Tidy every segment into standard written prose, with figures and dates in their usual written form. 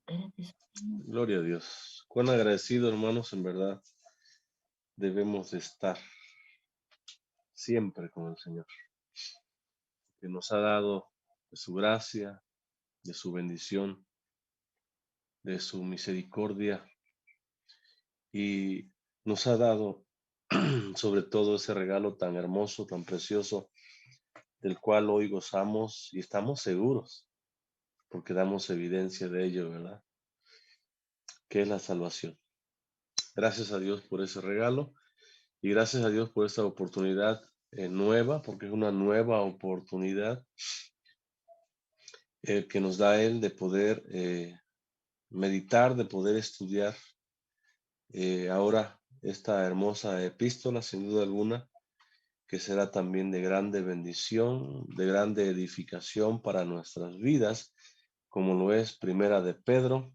Gloria a Dios. Cuán agradecido, hermanos, en verdad debemos de estar siempre con el Señor, que nos ha dado de su gracia, de su bendición, de su misericordia y nos ha dado sobre todo ese regalo tan hermoso, tan precioso, del cual hoy gozamos y estamos seguros, porque damos evidencia de ello, ¿verdad? Que es la salvación. Gracias a Dios por ese regalo. Y gracias a Dios por esta oportunidad nueva, porque es una nueva oportunidad que nos da Él de poder meditar, de poder estudiar ahora esta hermosa epístola, sin duda alguna, que será también de grande bendición, de grande edificación para nuestras vidas, como lo es Primera de Pedro.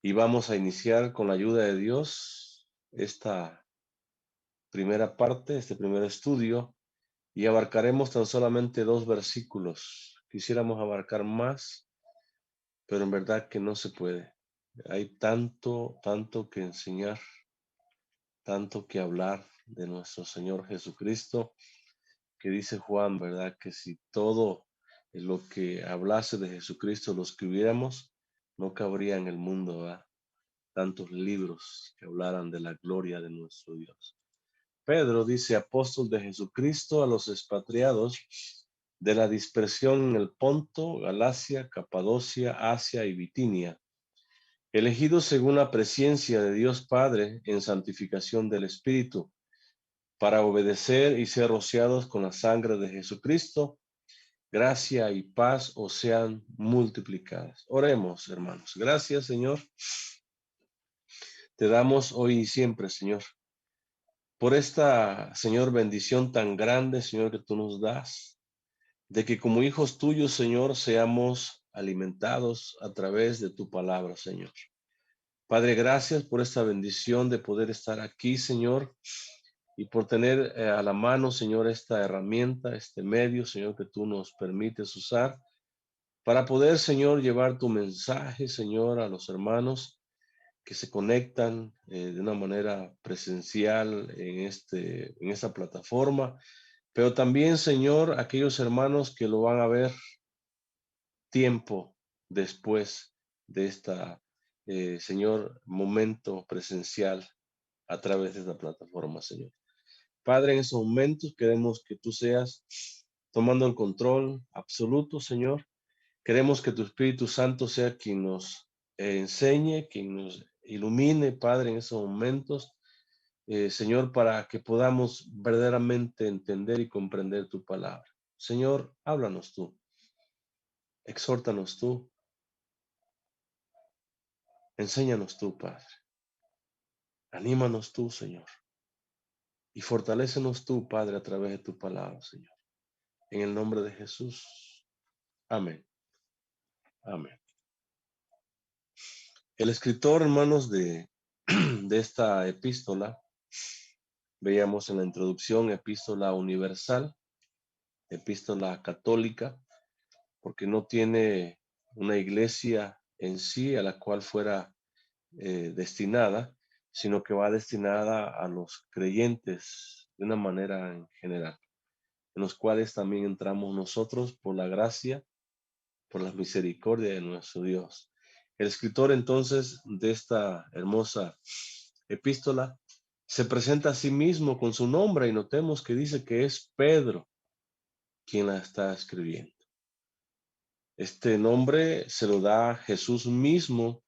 Y vamos a iniciar con la ayuda de Dios esta primera parte, este primer estudio, y abarcaremos tan solamente 2 versículos. Quisiéramos abarcar más, pero en verdad que no se puede. Hay tanto, tanto que enseñar, tanto que hablar de nuestro Señor Jesucristo, que dice Juan, ¿verdad? Que si todo lo que hablase de Jesucristo lo escribiéramos, no cabría en el mundo, ¿verdad? Tantos libros que hablaran de la gloria de nuestro Dios. Pedro dice, apóstol de Jesucristo a los expatriados de la dispersión en el Ponto, Galacia, Capadocia, Asia y Bitinia, elegidos según la presciencia de Dios Padre en santificación del Espíritu, para obedecer y ser rociados con la sangre de Jesucristo, gracia y paz os sean multiplicadas. Oremos, hermanos. Gracias, Señor. Te damos hoy y siempre, Señor, por esta, Señor, bendición tan grande, Señor, que tú nos das, de que como hijos tuyos, Señor, seamos alimentados a través de tu palabra, Señor. Padre, gracias por esta bendición de poder estar aquí, Señor, y por tener a la mano, Señor, esta herramienta, este medio, Señor, que tú nos permites usar para poder, Señor, llevar tu mensaje, Señor, a los hermanos que se conectan de una manera presencial en esta plataforma, pero también, Señor, aquellos hermanos que lo van a ver tiempo después de esta, Señor, momento presencial a través de esta plataforma, Señor. Padre, en esos momentos queremos que tú seas tomando el control absoluto, Señor. Queremos que tu Espíritu Santo sea quien nos enseñe, quien nos ilumine, Padre, en esos momentos, Señor, para que podamos verdaderamente entender y comprender tu palabra. Señor, háblanos tú, exhórtanos tú, enséñanos tú, Padre, anímanos tú, Señor, y fortalécenos tú, Padre, a través de tu palabra, Señor. En el nombre de Jesús. Amén. Amén. El escritor, hermanos, de esta epístola, veíamos en la introducción, epístola universal, epístola católica, porque no tiene una iglesia en sí a la cual fuera destinada, sino que va destinada a los creyentes de una manera en general, en los cuales también entramos nosotros por la gracia, por la misericordia de nuestro Dios. El escritor entonces de esta hermosa epístola se presenta a sí mismo con su nombre y notemos que dice que es Pedro quien la está escribiendo. Este nombre se lo da Jesús mismo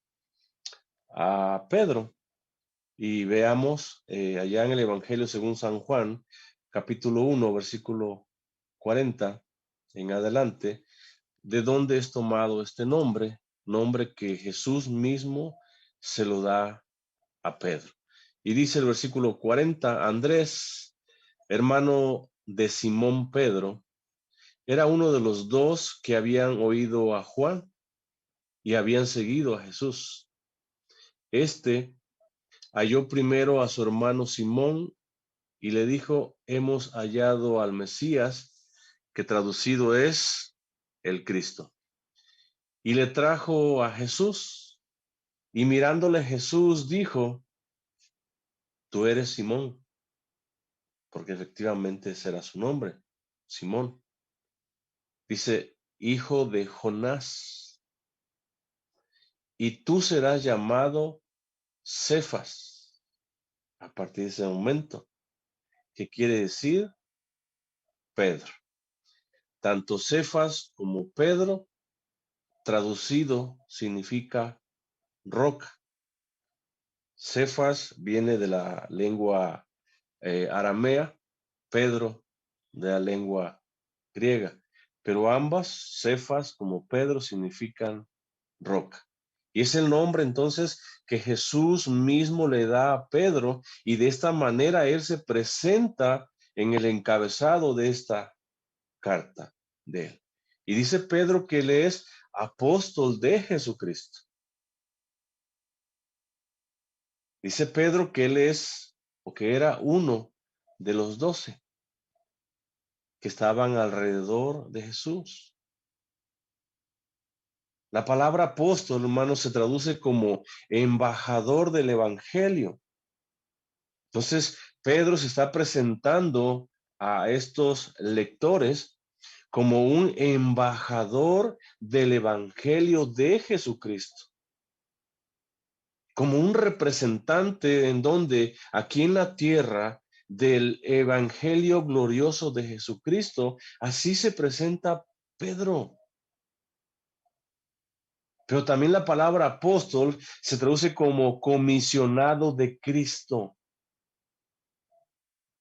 a Pedro. Y veamos allá en el Evangelio según San Juan, capítulo 1, versículo 40 en adelante, de dónde es tomado este nombre, nombre que Jesús mismo se lo da a Pedro. Y dice el versículo 40, Andrés, hermano de Simón Pedro, era uno de los dos que habían oído a Juan y habían seguido a Jesús. Este halló primero a su hermano Simón y le dijo, hemos hallado al Mesías, que traducido es el Cristo. Y le trajo a Jesús. Y mirándole Jesús dijo, tú eres Simón, porque efectivamente ese era su nombre, Simón. Dice, hijo de Jonás, y tú serás llamado Cefas a partir de ese momento, que quiere decir Pedro. Tanto Cefas como Pedro, traducido, significa roca. Cefas viene de la lengua aramea, Pedro de la lengua griega, pero ambas, Cefas como Pedro, significan roca. Y es el nombre entonces que Jesús mismo le da a Pedro, y de esta manera él se presenta en el encabezado de esta carta de él. Y dice Pedro que él es apóstol de Jesucristo. Dice Pedro que él es o que era uno de los 12 que estaban alrededor de Jesús. La palabra apóstol, hermano, se traduce como embajador del evangelio. Entonces, Pedro se está presentando a estos lectores como un embajador del evangelio de Jesucristo, como un representante en donde aquí en la tierra del evangelio glorioso de Jesucristo, así se presenta Pedro. Pero también la palabra apóstol se traduce como comisionado de Cristo.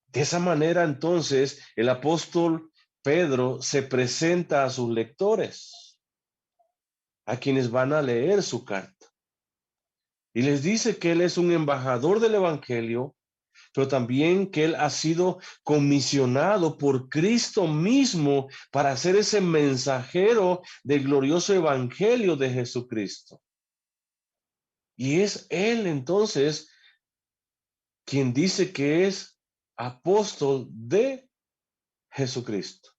De esa manera, entonces, el apóstol Pedro se presenta a sus lectores, a quienes van a leer su carta, y les dice que él es un embajador del evangelio, pero también que él ha sido comisionado por Cristo mismo para ser ese mensajero del glorioso evangelio de Jesucristo. Y es él entonces quien dice que es apóstol de Jesucristo.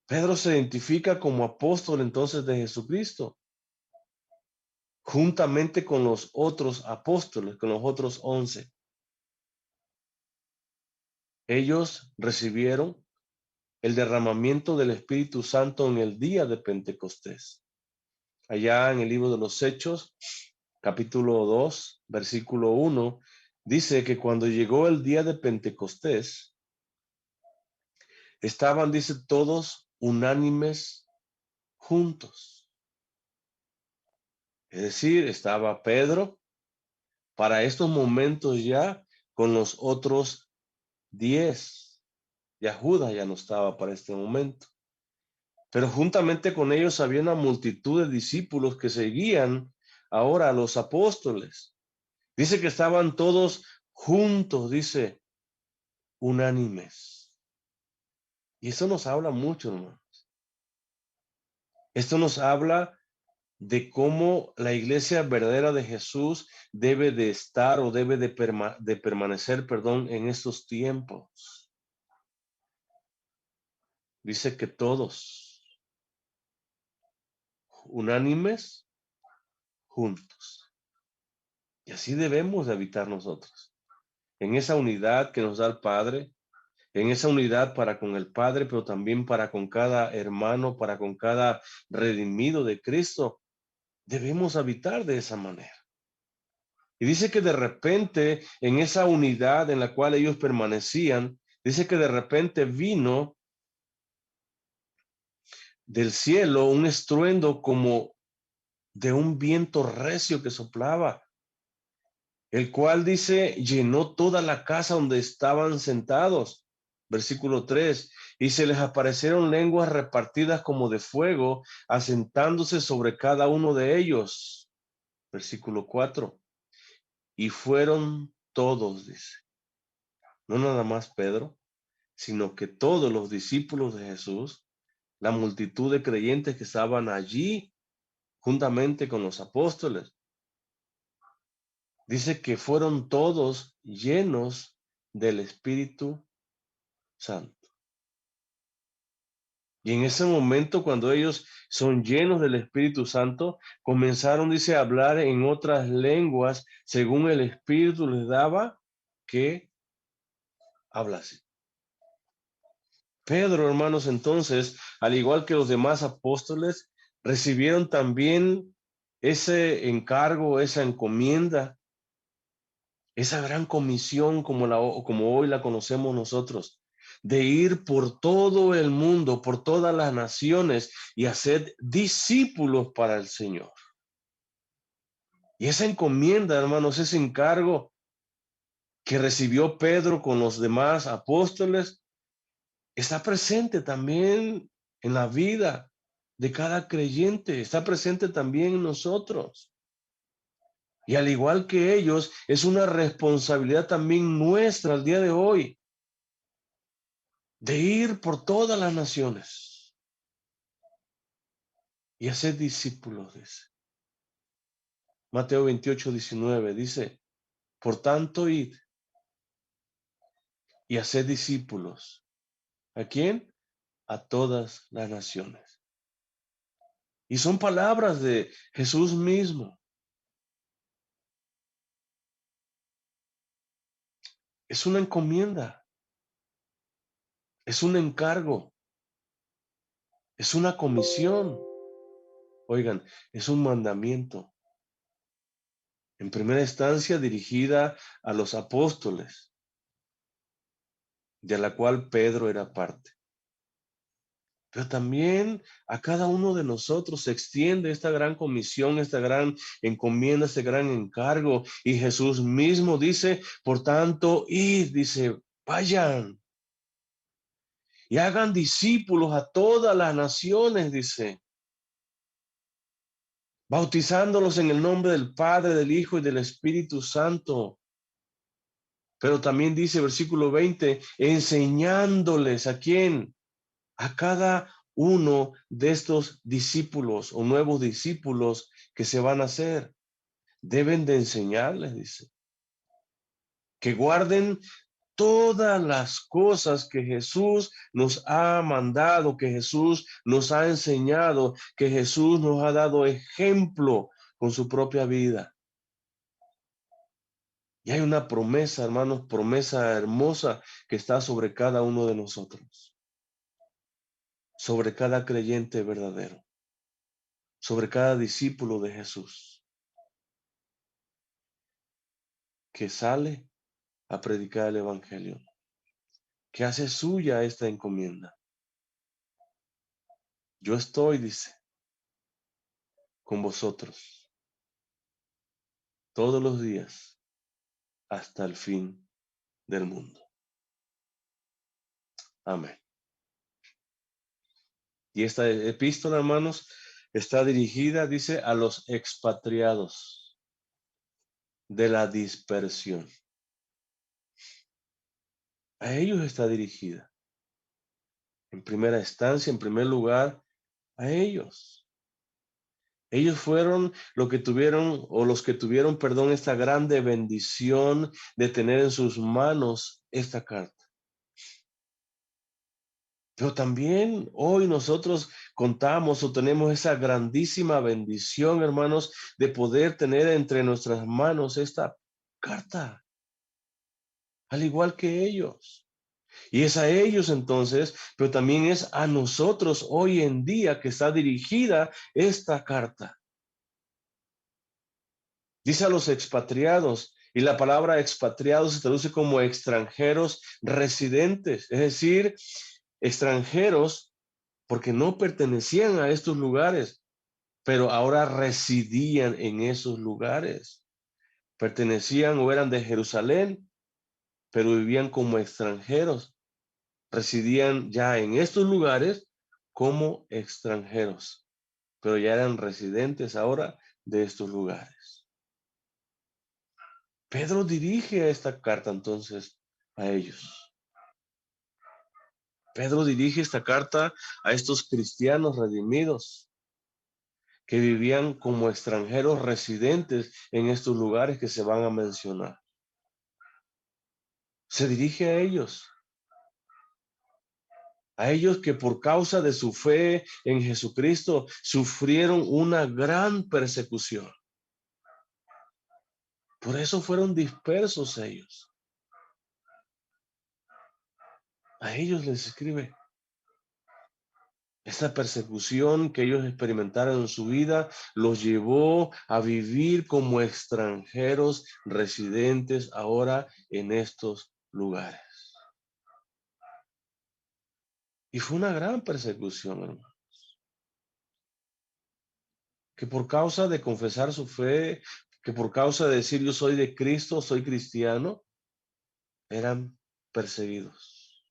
Pedro se identifica como apóstol entonces de Jesucristo, juntamente con los otros apóstoles, con los otros 11. Ellos recibieron el derramamiento del Espíritu Santo en el día de Pentecostés. Allá en el libro de los Hechos, capítulo 2, versículo 1, dice que cuando llegó el día de Pentecostés, estaban, dice, todos unánimes juntos. Es decir, estaba Pedro para estos momentos ya con los otros 10. Ya Judas ya no estaba para este momento. Pero juntamente con ellos había una multitud de discípulos que seguían ahora a los apóstoles. Dice que estaban todos juntos, dice, unánimes. Y eso nos habla mucho, hermanos. Esto nos habla de cómo la iglesia verdadera de Jesús debe de estar o debe de permanecer, perdón, en estos tiempos. Dice que todos unánimes juntos. Y así debemos de habitar nosotros, en esa unidad que nos da el Padre, en esa unidad para con el Padre, pero también para con cada hermano, para con cada redimido de Cristo. Debemos habitar de esa manera. Y dice que de repente, en esa unidad en la cual ellos permanecían, dice que de repente vino del cielo un estruendo como de un viento recio que soplaba, el cual dice, llenó toda la casa donde estaban sentados. Versículo 3, y se les aparecieron lenguas repartidas como de fuego, asentándose sobre cada uno de ellos. Versículo 4, y fueron todos, dice, no nada más Pedro, sino que todos los discípulos de Jesús, la multitud de creyentes que estaban allí juntamente con los apóstoles, dice que fueron todos llenos del Espíritu Santo. Y en ese momento, cuando ellos son llenos del Espíritu Santo, comenzaron, dice, a hablar en otras lenguas, según el Espíritu les daba que hablase. Pedro, hermanos, entonces, al igual que los demás apóstoles, recibieron también ese encargo, esa encomienda, esa gran comisión como hoy la conocemos nosotros, de ir por todo el mundo, por todas las naciones y hacer discípulos para el Señor. Y esa encomienda, hermanos, ese encargo que recibió Pedro con los demás apóstoles, está presente también en la vida de cada creyente, está presente también en nosotros. Y al igual que ellos, es una responsabilidad también nuestra al día de hoy de ir por todas las naciones y hacer discípulos, dice. Mateo 28:19 dice, por tanto, id y hacer discípulos. ¿A quién? A todas las naciones. Y son palabras de Jesús mismo. Es una encomienda, es un encargo, es una comisión. Oigan, es un mandamiento. En primera instancia dirigida a los apóstoles, de la cual Pedro era parte. Pero también a cada uno de nosotros se extiende esta gran comisión, esta gran encomienda, este gran encargo. Y Jesús mismo dice, por tanto, id, dice, vayan y hagan discípulos a todas las naciones, dice, bautizándolos en el nombre del Padre, del Hijo y del Espíritu Santo. Pero también dice, versículo 20, enseñándoles a quién, a cada uno de estos discípulos o nuevos discípulos que se van a hacer. Deben de enseñarles, dice, que guarden todas las cosas que Jesús nos ha mandado, que Jesús nos ha enseñado, que Jesús nos ha dado ejemplo con su propia vida. Y hay una promesa, hermanos, promesa hermosa que está sobre cada uno de nosotros, sobre cada creyente verdadero, sobre cada discípulo de Jesús, que sale a predicar el evangelio, que hace suya esta encomienda. Yo estoy, dice, con vosotros todos los días hasta el fin del mundo. Amén. Y esta epístola, hermanos, está dirigida, dice, a los expatriados de la dispersión. A ellos está dirigida. En primera instancia, en primer lugar, a ellos. Ellos fueron los que tuvieron, perdón, esta grande bendición de tener en sus manos esta carta. Pero también hoy nosotros contamos o tenemos esa grandísima bendición, hermanos, de poder tener entre nuestras manos esta carta, al igual que ellos. Y es a ellos entonces, pero también es a nosotros hoy en día que está dirigida esta carta. Dice a los expatriados, y la palabra expatriados se traduce como extranjeros residentes, es decir, extranjeros porque no pertenecían a estos lugares, pero ahora residían en esos lugares. Pertenecían o eran de Jerusalén, pero vivían como extranjeros. Residían ya en estos lugares como extranjeros, pero ya eran residentes ahora de estos lugares. Pedro dirige esta carta entonces a ellos. Pedro dirige esta carta a estos cristianos redimidos que vivían como extranjeros residentes en estos lugares que se van a mencionar. Se dirige a ellos. A ellos que por causa de su fe en Jesucristo sufrieron una gran persecución. Por eso fueron dispersos ellos. A ellos les escribe. Esta persecución que ellos experimentaron en su vida los llevó a vivir como extranjeros residentes ahora en estos lugares. Y fue una gran persecución, hermano. Que por causa de confesar su fe, que por causa de decir yo soy de Cristo, soy cristiano, eran perseguidos,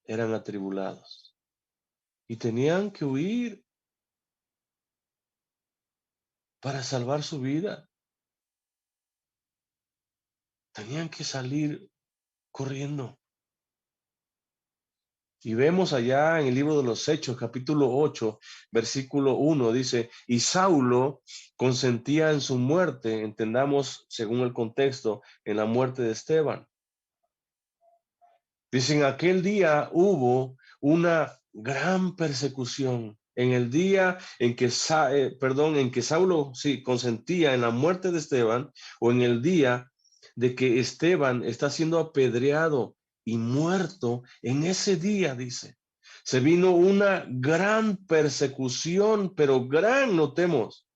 eran atribulados y tenían que huir para salvar su vida. Tenían que salir corriendo. Y vemos allá en el libro de los Hechos, capítulo 8, versículo 1, dice, y Saulo consentía en su muerte, entendamos según el contexto, en la muerte de Esteban. Dice, en aquel día hubo una gran persecución. En el día en que, en que Saulo sí, consentía en la muerte de Esteban, o en el día de que Esteban está siendo apedreado y muerto, en ese día, dice, se vino una gran persecución, pero gran, notemos,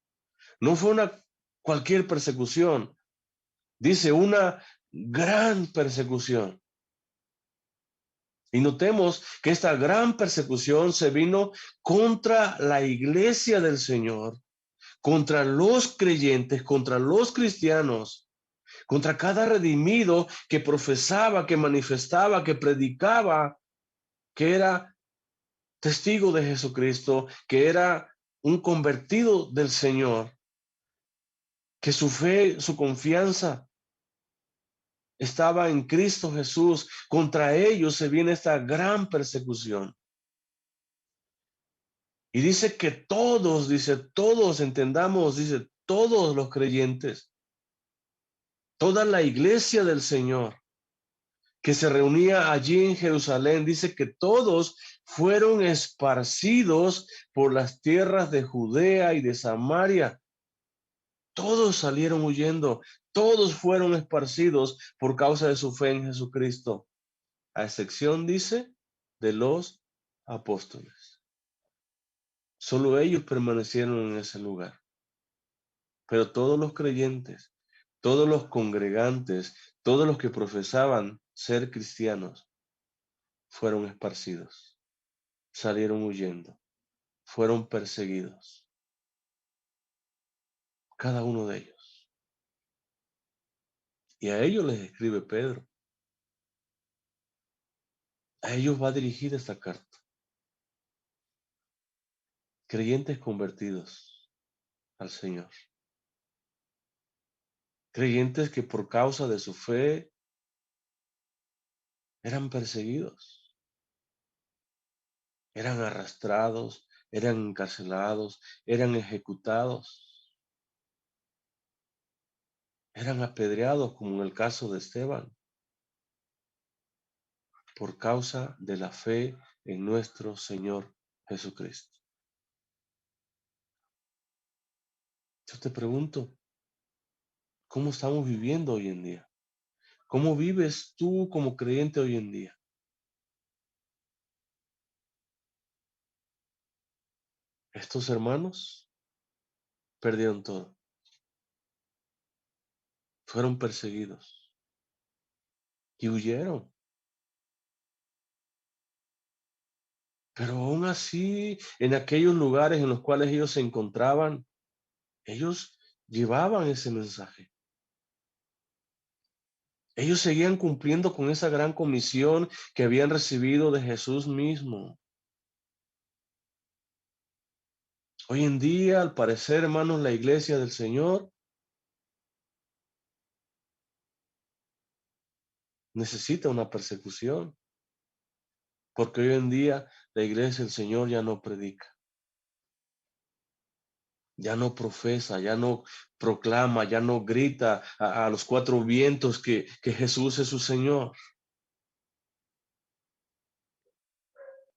no fue una cualquier persecución, dice una gran persecución. Y notemos que esta gran persecución se vino contra la iglesia del Señor, contra los creyentes, contra los cristianos, contra cada redimido que profesaba, que manifestaba, que predicaba, que era testigo de Jesucristo, que era un convertido del Señor, que su fe, su confianza estaba en Cristo Jesús. Contra ellos se viene esta gran persecución. Y dice que todos, dice, todos entendamos, dice, todos los creyentes, toda la iglesia del Señor que se reunía allí en Jerusalén, dice que todos fueron esparcidos por las tierras de Judea y de Samaria. Todos salieron huyendo, todos fueron esparcidos por causa de su fe en Jesucristo, a excepción, dice, de los apóstoles. Solo ellos permanecieron en ese lugar. Pero todos los creyentes, todos los congregantes, todos los que profesaban ser cristianos, fueron esparcidos, salieron huyendo, fueron perseguidos. Cada uno de ellos. Y a ellos les escribe Pedro. A ellos va dirigida esta carta. Creyentes convertidos al Señor. Creyentes que por causa de su fe eran perseguidos, eran arrastrados, eran encarcelados, eran ejecutados, eran apedreados, como en el caso de Esteban, por causa de la fe en nuestro Señor Jesucristo. Yo te pregunto, ¿cómo estamos viviendo hoy en día? ¿Cómo vives tú como creyente hoy en día? Estos hermanos perdieron todo, fueron perseguidos y huyeron. Pero aún así, en aquellos lugares en los cuales ellos se encontraban, ellos llevaban ese mensaje. Ellos seguían cumpliendo con esa gran comisión que habían recibido de Jesús mismo. Hoy en día, al parecer, hermanos, la iglesia del Señor necesita una persecución, porque hoy en día la iglesia del Señor ya no predica, ya no profesa, ya no proclama, ya no grita a los cuatro vientos que Jesús es su Señor.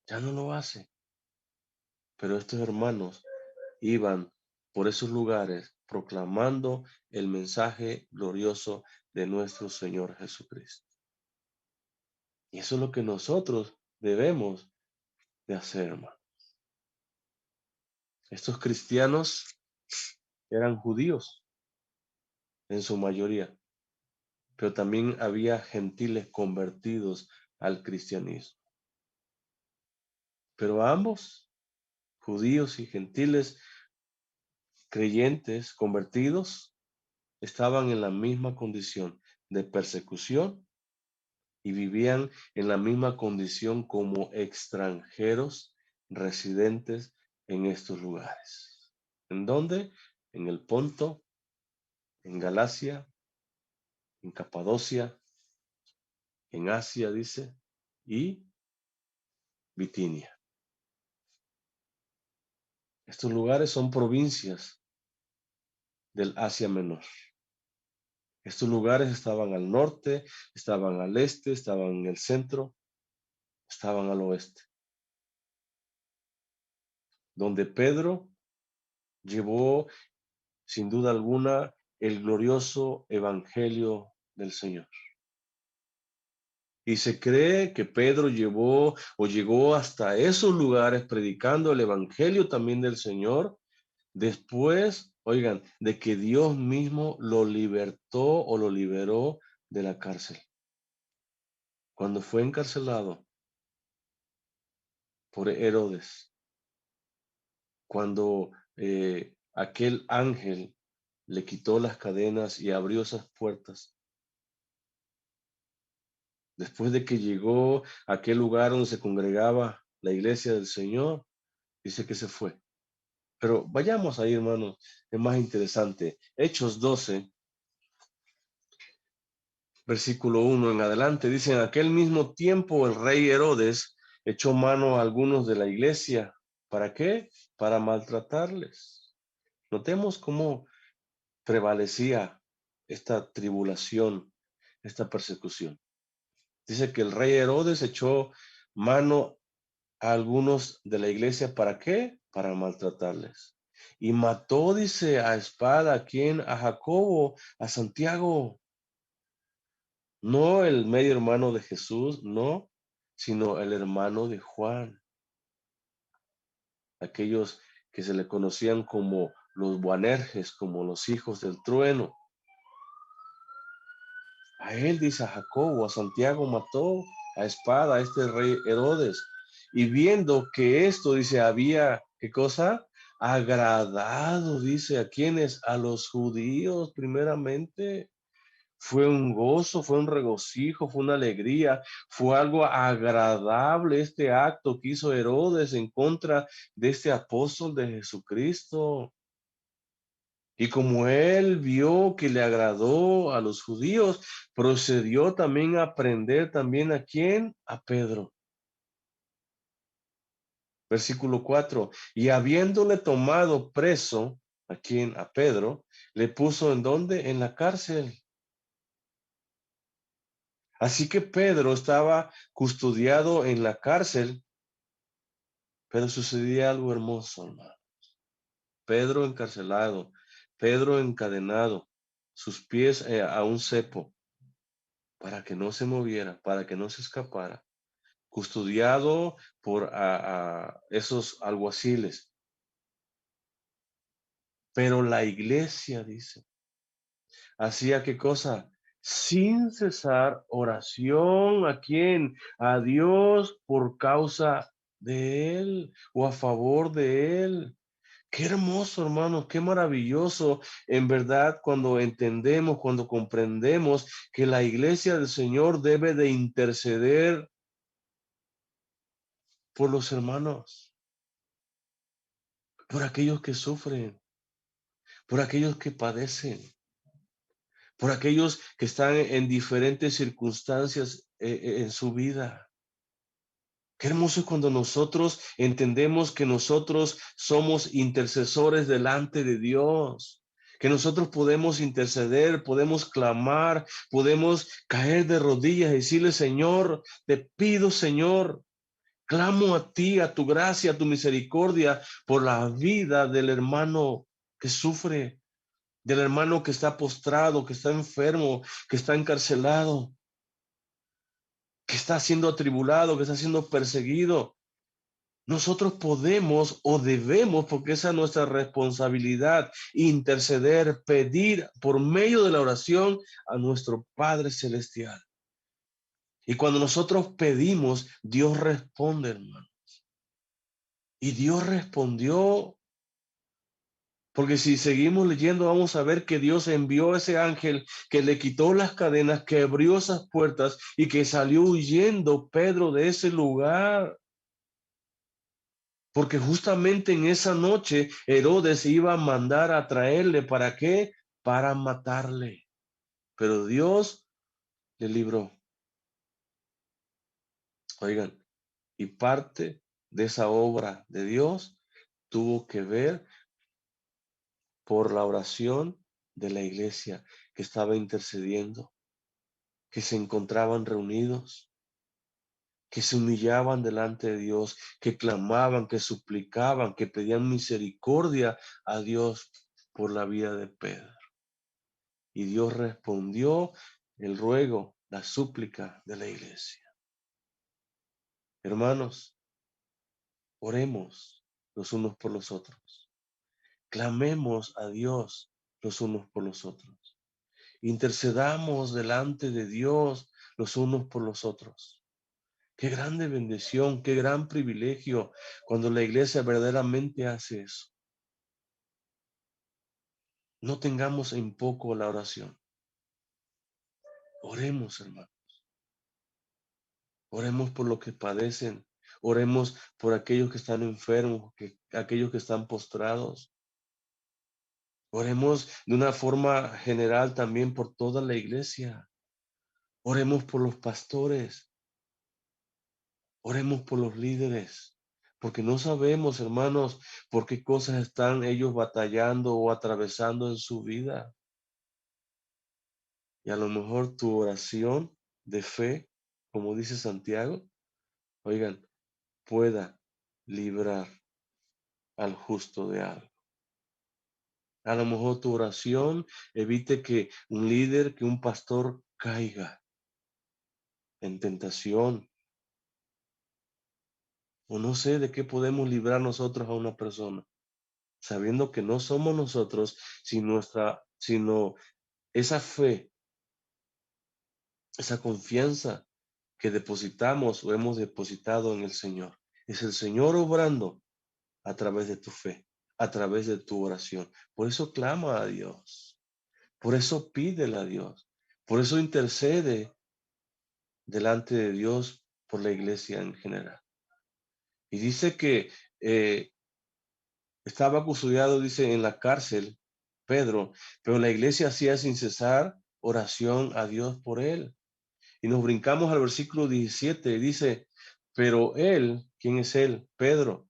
Ya no lo hace. Pero estos hermanos iban por esos lugares proclamando el mensaje glorioso de nuestro Señor Jesucristo. Y eso es lo que nosotros debemos de hacer, hermano. Estos cristianos eran judíos en su mayoría, pero también había gentiles convertidos al cristianismo. Pero ambos, judíos y gentiles creyentes convertidos, estaban en la misma condición de persecución y vivían en la misma condición como extranjeros residentes en estos lugares. ¿En dónde? En el Ponto, en Galacia, en Capadocia, en Asia, dice, y Bitinia. Estos lugares son provincias del Asia Menor. Estos lugares estaban al norte, estaban al este, estaban en el centro, estaban al oeste, donde Pedro llevó sin duda alguna el glorioso evangelio del Señor. Y se cree que Pedro llevó o llegó hasta esos lugares predicando el evangelio también del Señor. Después, oigan, de que Dios mismo lo libertó o lo liberó de la cárcel. Cuando fue encarcelado por Herodes, cuando aquel ángel le quitó las cadenas y abrió esas puertas, después de que llegó a aquel lugar donde se congregaba la iglesia del Señor, dice que se fue. Pero vayamos ahí, hermanos, es más interesante. Hechos 12, versículo 1 en adelante, dice: en aquel mismo tiempo el rey Herodes echó mano a algunos de la iglesia. ¿Para qué? Para maltratarles. Notemos cómo prevalecía esta tribulación, esta persecución. Dice que el rey Herodes echó mano a algunos de la iglesia. ¿Para qué? Para maltratarles. Y mató, dice, a espada, ¿a quién? A Jacobo, a Santiago. No el medio hermano de Jesús, no, sino el hermano de Juan. Aquellos que se le conocían como los Boanerges, como los hijos del trueno. A él, dice, a Jacobo, a Santiago mató a espada a este rey Herodes. Y viendo que esto, dice, había, ¿qué cosa? Agradado, dice, ¿a quiénes? A los judíos primeramente. Fue un gozo, fue un regocijo, fue una alegría, fue algo agradable este acto que hizo Herodes en contra de este apóstol de Jesucristo. Y como él vio que le agradó a los judíos, procedió también a prender también ¿a quién? A Pedro. Versículo 4. Y habiéndole tomado preso, ¿a quién? A Pedro, le puso ¿en dónde? En la cárcel. Así que Pedro estaba custodiado en la cárcel, pero sucedía algo hermoso, hermano. Pedro encarcelado, Pedro encadenado, sus pies a un cepo, para que no se moviera, para que no se escapara, custodiado por esos alguaciles. Pero la iglesia, dice, hacía qué cosa, sin cesar oración. ¿A quién? A Dios por causa de él o a favor de él. Qué hermoso, hermano, qué maravilloso, en verdad, cuando entendemos, cuando comprendemos que la iglesia del Señor debe de interceder por los hermanos, por aquellos que sufren, por aquellos que padecen, por aquellos que están en diferentes circunstancias en su vida. Qué hermoso es cuando nosotros entendemos que nosotros somos intercesores delante de Dios, que nosotros podemos interceder, podemos clamar, podemos caer de rodillas y decirle: Señor, te pido, Señor, Clamo a ti, a tu gracia, a tu misericordia por la vida del hermano que sufre, del hermano que está postrado, que está enfermo, que está encarcelado, que está siendo atribulado, que está siendo perseguido. Nosotros podemos o debemos, porque esa es nuestra responsabilidad, interceder, pedir por medio de la oración a nuestro Padre Celestial. Y cuando nosotros pedimos, Dios responde, hermano. Y Dios respondió, porque si seguimos leyendo, vamos a ver que Dios envió a ese ángel que le quitó las cadenas, que abrió esas puertas y que salió huyendo Pedro de ese lugar. Porque justamente en esa noche Herodes iba a mandar a traerle, ¿para qué? Para matarle. Pero Dios le libró. Oigan, y parte de esa obra de Dios tuvo que ver por la oración de la iglesia que estaba intercediendo, que se encontraban reunidos, que se humillaban delante de Dios, que clamaban, que suplicaban, que pedían misericordia a Dios por la vida de Pedro. Y Dios respondió el ruego, la súplica de la iglesia. Hermanos, oremos los unos por los otros. Clamemos a Dios los unos por los otros. Intercedamos delante de Dios los unos por los otros. Qué grande bendición, qué gran privilegio cuando la iglesia verdaderamente hace eso. No tengamos en poco la oración. Oremos, hermano. Oremos por los que padecen. Oremos por aquellos que están enfermos, aquellos que están postrados. Oremos de una forma general también por toda la iglesia. Oremos por los pastores. Oremos por los líderes. Porque no sabemos, hermanos, por qué cosas están ellos batallando o atravesando en su vida. Y a lo mejor tu oración de fe, como dice Santiago, oigan, pueda librar al justo de algo. A lo mejor tu oración evite que un líder, que un pastor caiga en tentación. O no sé de qué podemos librar nosotros a una persona, sabiendo que no somos nosotros, sino esa fe, esa confianza que depositamos o hemos depositado en el Señor. Es el Señor obrando a través de tu fe, a través de tu oración. Por eso clama a Dios. Por eso pídele a Dios. Por eso intercede delante de Dios por la iglesia en general. Y dice que estaba custodiado, dice, en la cárcel, Pedro, pero la iglesia hacía sin cesar oración a Dios por él. Y nos brincamos al versículo 17, dice, pero él, ¿quién es él? Pedro,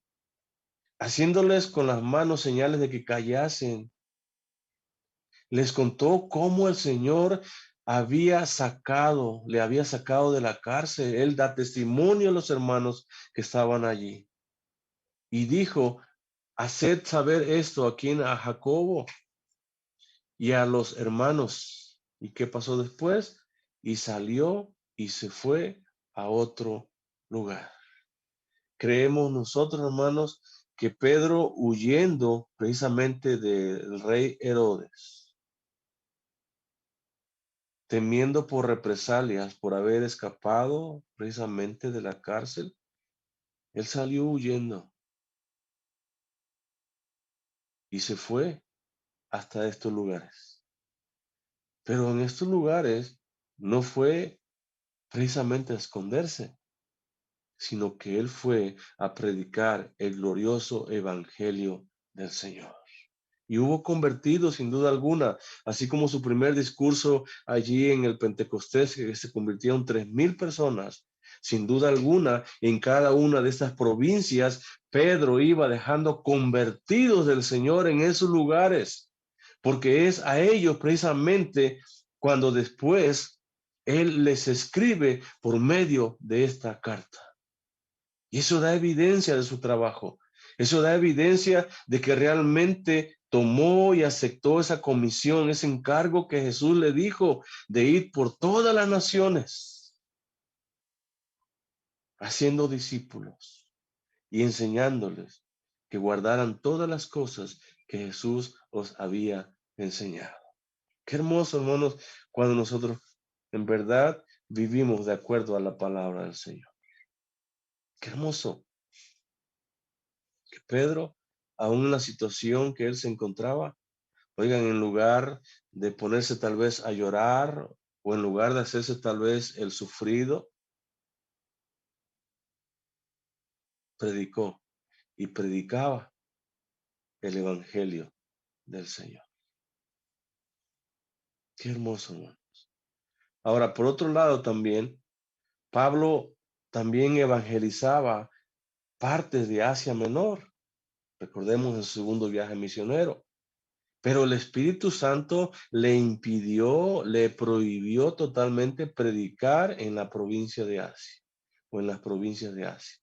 haciéndoles con las manos señales de que callasen, les contó cómo el Señor le había sacado de la cárcel. Él da testimonio a los hermanos que estaban allí. Y dijo, haced saber esto a Jacobo y a los hermanos. ¿Y qué pasó después? Y salió y se fue a otro lugar. Creemos nosotros, hermanos, que Pedro, huyendo precisamente del rey Herodes, temiendo por represalias por haber escapado precisamente de la cárcel, él salió huyendo y se fue hasta estos lugares. Pero en estos lugares no fue precisamente a esconderse, sino que él fue a predicar el glorioso evangelio del Señor. Y hubo convertidos sin duda alguna, así como su primer discurso allí en el Pentecostés, que se convirtieron 3,000 personas. Sin duda alguna, en cada una de estas provincias, Pedro iba dejando convertidos del Señor en esos lugares, porque es a ellos precisamente cuando después él les escribe por medio de esta carta. Y eso da evidencia de su trabajo. Eso da evidencia de que realmente tomó y aceptó esa comisión, ese encargo que Jesús le dijo de ir por todas las naciones, haciendo discípulos y enseñándoles que guardaran todas las cosas que Jesús os había enseñado. Qué hermoso, hermanos, cuando nosotros en verdad vivimos de acuerdo a la palabra del Señor. Qué hermoso que Pedro, aún en la situación que él se encontraba, oigan, en lugar de ponerse tal vez a llorar o en lugar de hacerse tal vez el sufrido, predicó y predicaba el evangelio del Señor. Qué hermoso, hermano. Ahora, por otro lado también, Pablo también evangelizaba partes de Asia Menor. Recordemos el segundo viaje misionero. Pero el Espíritu Santo le impidió, le prohibió totalmente predicar en la provincia de Asia o en las provincias de Asia.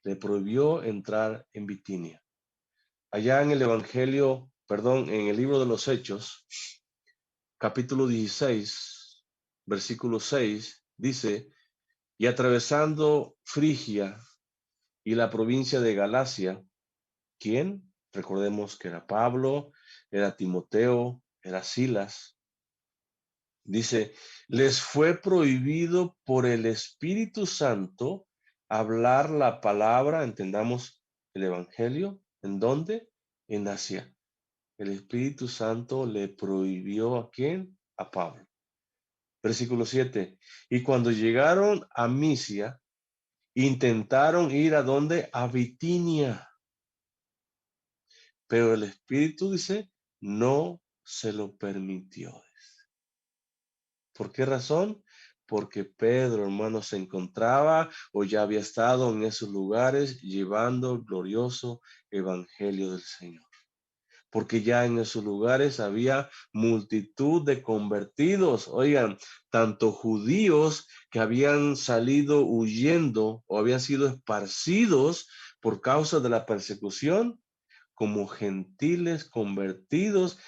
Le prohibió entrar en Bitinia. Allá en el Evangelio, perdón, en el libro de los Hechos, capítulo 16, versículo 6, dice, y atravesando Frigia y la provincia de Galacia, ¿quién? Recordemos que era Pablo, era Timoteo, era Silas. Dice, les fue prohibido por el Espíritu Santo hablar la palabra, entendamos el Evangelio, ¿en dónde? En Asia. El Espíritu Santo le prohibió ¿a quién? A Pablo. Versículo 7. Y cuando llegaron a Misia, intentaron ir a dónde? A Bitinia. Pero el Espíritu dice, no se lo permitió. ¿Por qué razón? Porque Pedro, hermano, se encontraba o ya había estado en esos lugares llevando el glorioso evangelio del Señor. Porque ya en esos lugares había multitud de convertidos, oigan, tanto judíos que habían salido huyendo o habían sido esparcidos por causa de la persecución, como gentiles convertidos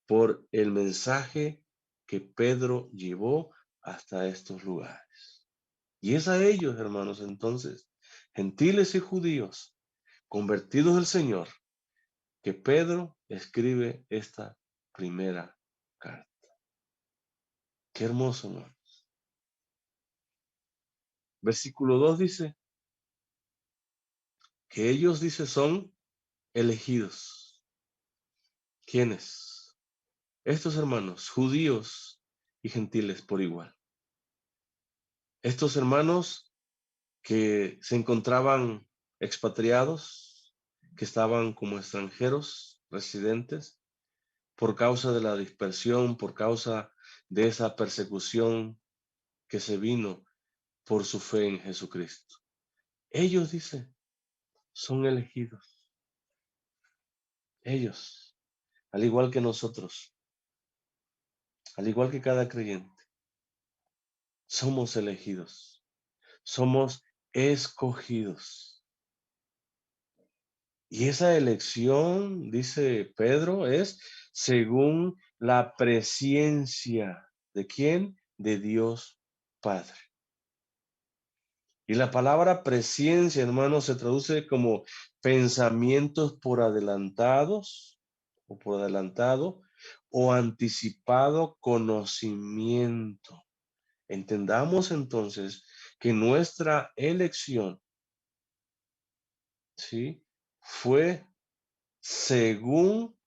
por el mensaje que Pedro llevó hasta estos lugares. Y es a ellos, hermanos, entonces, gentiles y judíos, convertidos al Señor, que Pedro escribe esta primera carta. Qué hermoso, hermano. Versículo 2 dice que ellos, dice, son elegidos. ¿Quiénes? Estos hermanos, judíos y gentiles por igual. Estos hermanos que se encontraban expatriados, que estaban como extranjeros residentes por causa de la dispersión, por causa de esa persecución que se vino por su fe en Jesucristo. Ellos, dice, son elegidos. Ellos, al igual que nosotros, al igual que cada creyente, somos elegidos, somos escogidos. Y esa elección, dice Pedro, es según la presciencia de quién? De Dios Padre. Y la palabra presciencia, hermano, se traduce como pensamientos por adelantados o por adelantado o anticipado conocimiento. Entendamos entonces que nuestra elección, ¿sí? Fue según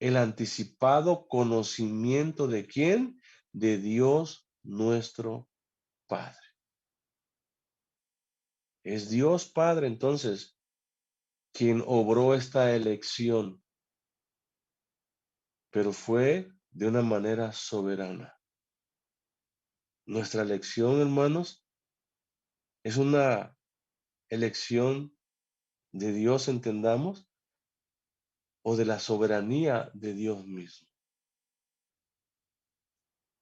el anticipado conocimiento de quién, de Dios nuestro Padre. Es Dios Padre entonces quien obró esta elección, pero fue de una manera soberana. Nuestra elección, hermanos, es una elección de Dios, entendamos, o de la soberanía de Dios mismo.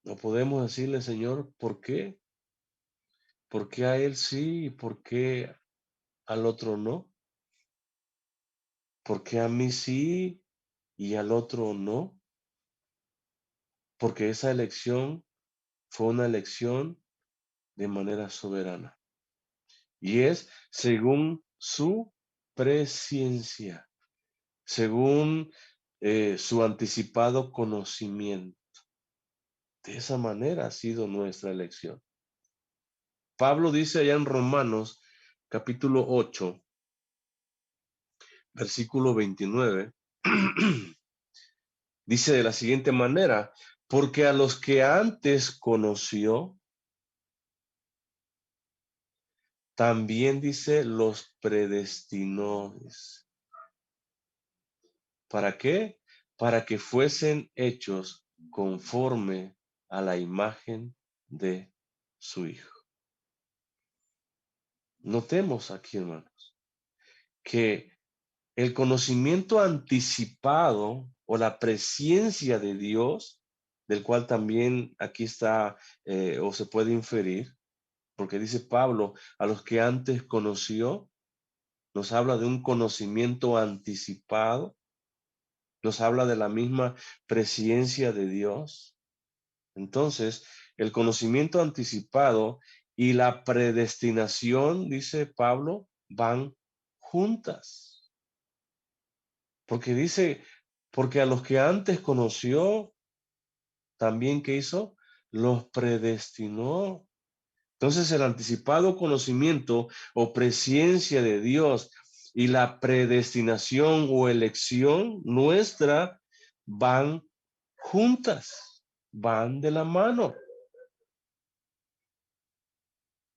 No podemos decirle, Señor, ¿por qué? ¿Por qué a él sí y por qué al otro no? ¿Por qué a mí sí y al otro no? Porque esa elección fue una elección de manera soberana. Y es según su presciencia, según su anticipado conocimiento. De esa manera ha sido nuestra elección. Pablo dice allá en Romanos capítulo 8, versículo 29, dice de la siguiente manera, porque a los que antes conoció, también dice los predestinó. ¿Para qué? Para que fuesen hechos conforme a la imagen de su Hijo. Notemos aquí, hermanos, que el conocimiento anticipado o la presencia de Dios, del cual también aquí está o se puede inferir, porque dice Pablo, a los que antes conoció, nos habla de un conocimiento anticipado, nos habla de la misma presencia de Dios. Entonces, el conocimiento anticipado y la predestinación, dice Pablo, van juntas. Porque dice, porque a los que antes conoció, también ¿qué hizo? Los predestinó. Entonces, el anticipado conocimiento o presencia de Dios y la predestinación o elección nuestra van juntas, van de la mano.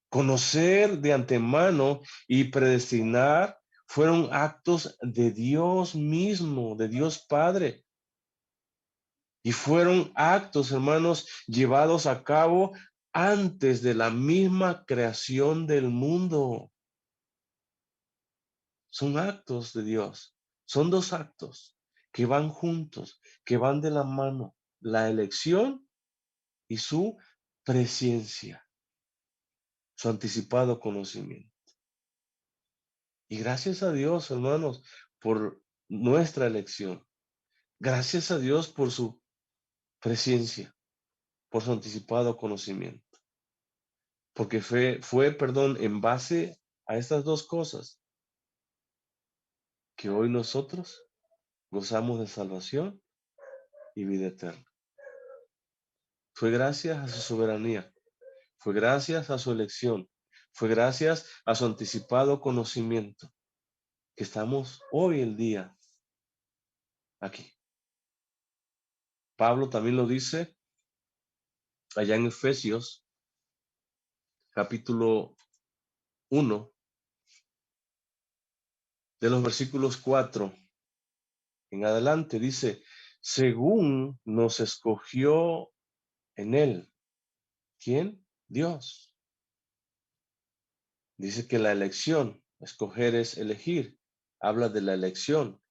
Conocer de antemano y predestinar fueron actos de Dios mismo, de Dios Padre. Y fueron actos, hermanos, llevados a cabo antes de la misma creación del mundo. Son actos de Dios. Son dos actos que van juntos, que van de la mano. La elección y su presencia, su anticipado conocimiento. Y gracias a Dios, hermanos, por nuestra elección. Gracias a Dios por su presencia, por su anticipado conocimiento. Porque perdón, en base a estas dos cosas que hoy nosotros gozamos de salvación y vida eterna. Fue gracias a su soberanía, fue gracias a su elección, fue gracias a su anticipado conocimiento que estamos hoy el día aquí. Pablo también lo dice allá en Efesios capítulo 1, de los versículos 4 en adelante, dice, según nos escogió en él. ¿Quién? Dios. Dice que la elección, escoger es elegir. Habla de la elección.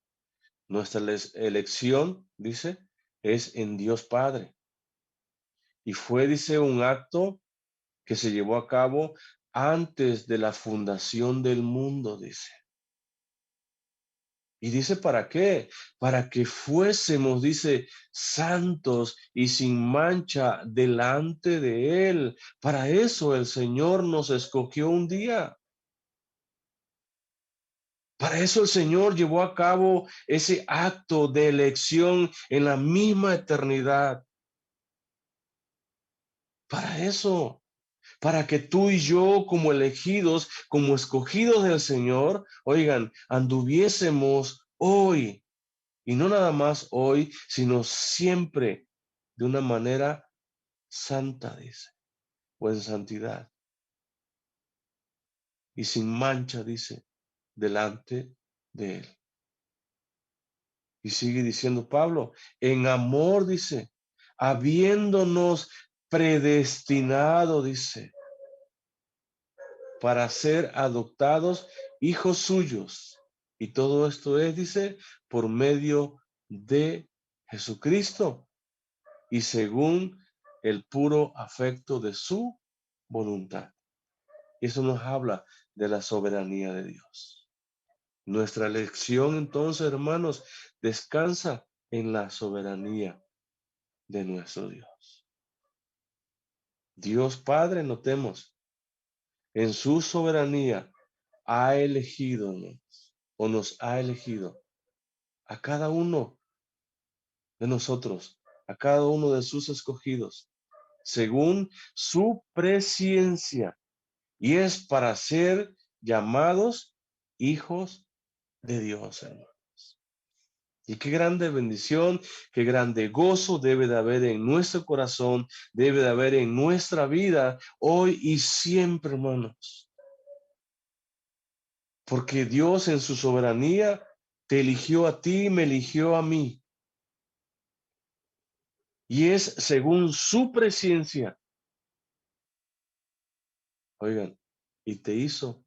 Nuestra elección, dice, es en Dios Padre. Y fue, dice, un acto que se llevó a cabo antes de la fundación del mundo, dice. Y dice, ¿para qué? Para que fuésemos, dice, santos y sin mancha delante de Él. Para eso el Señor nos escogió un día. Para eso el Señor llevó a cabo ese acto de elección en la misma eternidad. Para eso, para que tú y yo como elegidos, como escogidos del Señor, oigan, anduviésemos hoy. Y no nada más hoy, sino siempre de una manera santa, dice, o en santidad. Y sin mancha, dice, delante de Él. Y sigue diciendo Pablo, en amor, dice, habiéndonos predestinado, dice, para ser adoptados hijos suyos. Y todo esto es, dice, por medio de Jesucristo y según el puro afecto de su voluntad. Y eso nos habla de la soberanía de Dios. Nuestra elección, entonces, hermanos, descansa en la soberanía de nuestro Dios. Dios Padre, notemos, en su soberanía ha elegido o nos ha elegido a cada uno de nosotros, a cada uno de sus escogidos, según su presciencia, y es para ser llamados hijos de Dios, hermano. Y qué grande bendición, qué grande gozo debe de haber en nuestro corazón, debe de haber en nuestra vida hoy y siempre, hermanos. Porque Dios en su soberanía te eligió a ti, me eligió a mí. Y es según su presencia. Oigan, y te hizo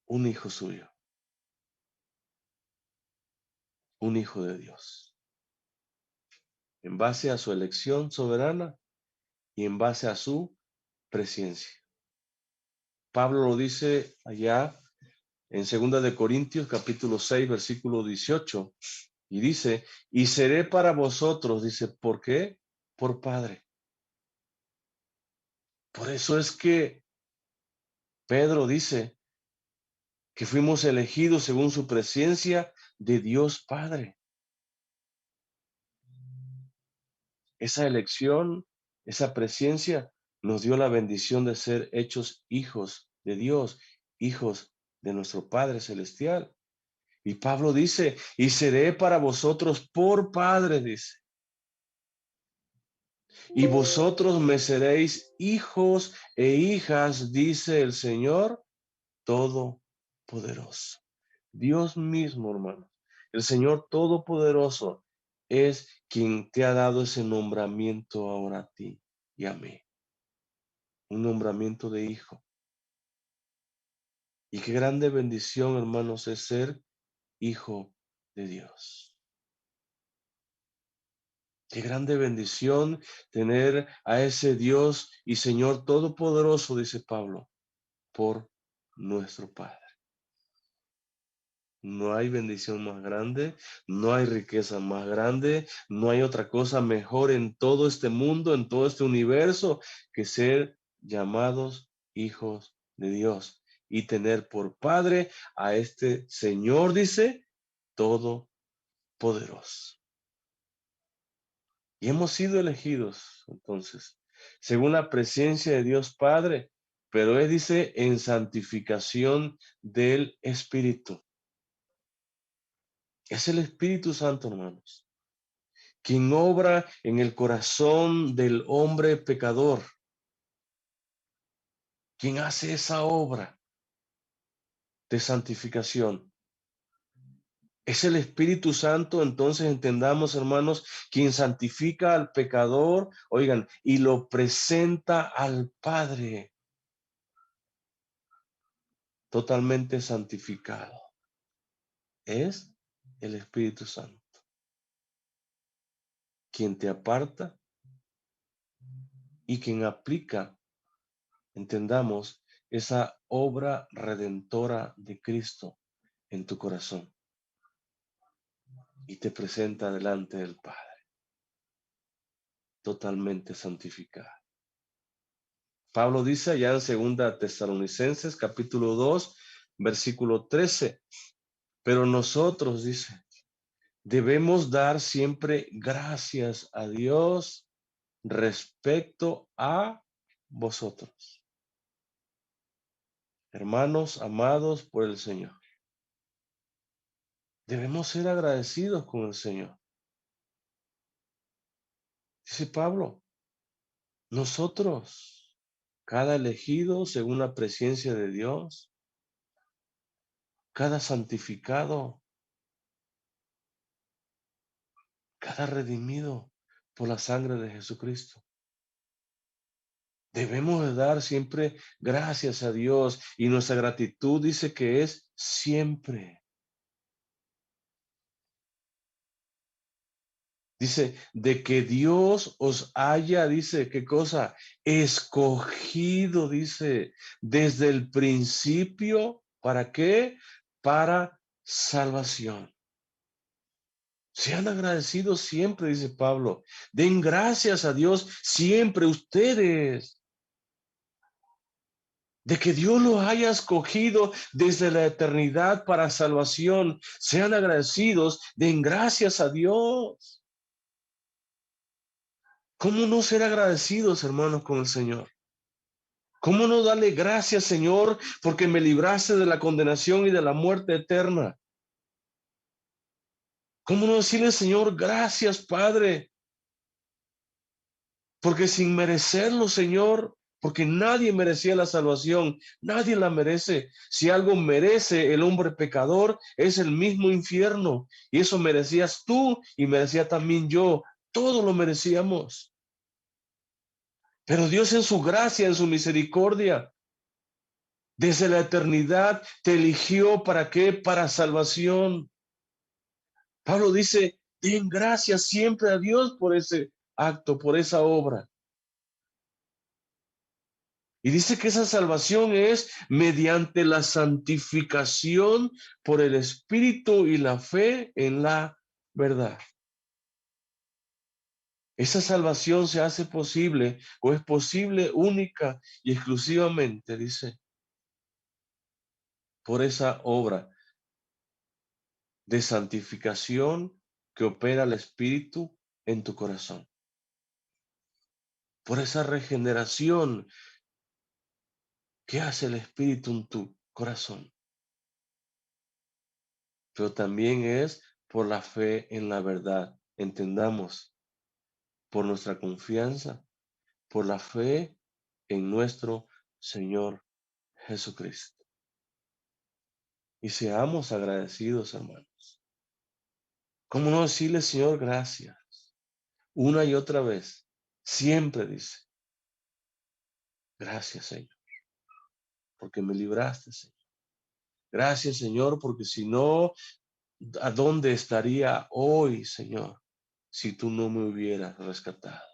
un hijo suyo, un hijo de Dios. En base a su elección soberana y en base a su presencia. Pablo lo dice allá en 2 de Corintios capítulo 6 versículo 18 y dice, y seré para vosotros, dice, ¿por qué? Por Padre. Por eso es que Pedro dice que fuimos elegidos según su presencia de Dios Padre. Esa elección, esa presencia nos dio la bendición de ser hechos hijos de Dios, hijos de nuestro Padre Celestial. Y Pablo dice, y seré para vosotros por Padre, dice. Y vosotros me seréis hijos e hijas, dice el Señor Todopoderoso. Dios mismo, hermano. El Señor Todopoderoso es quien te ha dado ese nombramiento ahora a ti y a mí. Un nombramiento de hijo. Y qué grande bendición, hermanos, es ser hijo de Dios. Qué grande bendición tener a ese Dios y Señor Todopoderoso, dice Pablo, por nuestro Padre. No hay bendición más grande, no hay riqueza más grande, no hay otra cosa mejor en todo este mundo, en todo este universo, que ser llamados hijos de Dios y tener por Padre a este Señor, dice, Todopoderoso. Y hemos sido elegidos, entonces, según la presencia de Dios Padre, pero Él dice en santificación del Espíritu. Es el Espíritu Santo, hermanos, quien obra en el corazón del hombre pecador, quien hace esa obra de santificación. Es el Espíritu Santo, entonces entendamos, hermanos, quien santifica al pecador, oigan, y lo presenta al Padre totalmente santificado. Es el Espíritu Santo, quien te aparta y quien aplica, entendamos, esa obra redentora de Cristo en tu corazón y te presenta delante del Padre, totalmente santificado. Pablo dice allá en 2 Tesalonicenses capítulo 2, versículo 13, pero nosotros, dice, debemos dar siempre gracias a Dios respecto a vosotros, hermanos amados por el Señor. Debemos ser agradecidos con el Señor. Dice Pablo, nosotros, cada elegido según la presencia de Dios, cada santificado, cada redimido por la sangre de Jesucristo. Debemos de dar siempre gracias a Dios y nuestra gratitud dice que es siempre. Dice, de que Dios os haya, dice, ¿qué cosa? Escogido, dice, desde el principio, ¿para qué? Para salvación. Sean agradecidos siempre, dice Pablo. Den gracias a Dios siempre ustedes, de que Dios los haya escogido desde la eternidad para salvación. Sean agradecidos, den gracias a Dios. ¿Cómo no ser agradecidos, hermanos, con el Señor? ¿Cómo no darle gracias, Señor, porque me libraste de la condenación y de la muerte eterna? ¿Cómo no decirle, Señor, gracias, Padre? Porque sin merecerlo, Señor, porque nadie merecía la salvación, nadie la merece. Si algo merece el hombre pecador, es el mismo infierno. Y eso merecías tú y merecía también yo. Todo lo merecíamos. Pero Dios en su gracia, en su misericordia, desde la eternidad te eligió. ¿Para qué? Para salvación. Pablo dice, den gracias siempre a Dios por ese acto, por esa obra. Y dice que esa salvación es mediante la santificación por el Espíritu y la fe en la verdad. Esa salvación se hace posible o es posible única y exclusivamente, dice, por esa obra de santificación que opera el Espíritu en tu corazón. Por esa regeneración que hace el Espíritu en tu corazón. Pero también es por la fe en la verdad. Entendamos, por nuestra confianza, por la fe en nuestro Señor Jesucristo. Y seamos agradecidos, hermanos. ¿Cómo no decirle, Señor, gracias? Una y otra vez. Siempre dice, gracias, Señor, porque me libraste, Señor. Gracias, Señor, porque si no, ¿a dónde estaría hoy, Señor, si tú no me hubieras rescatado?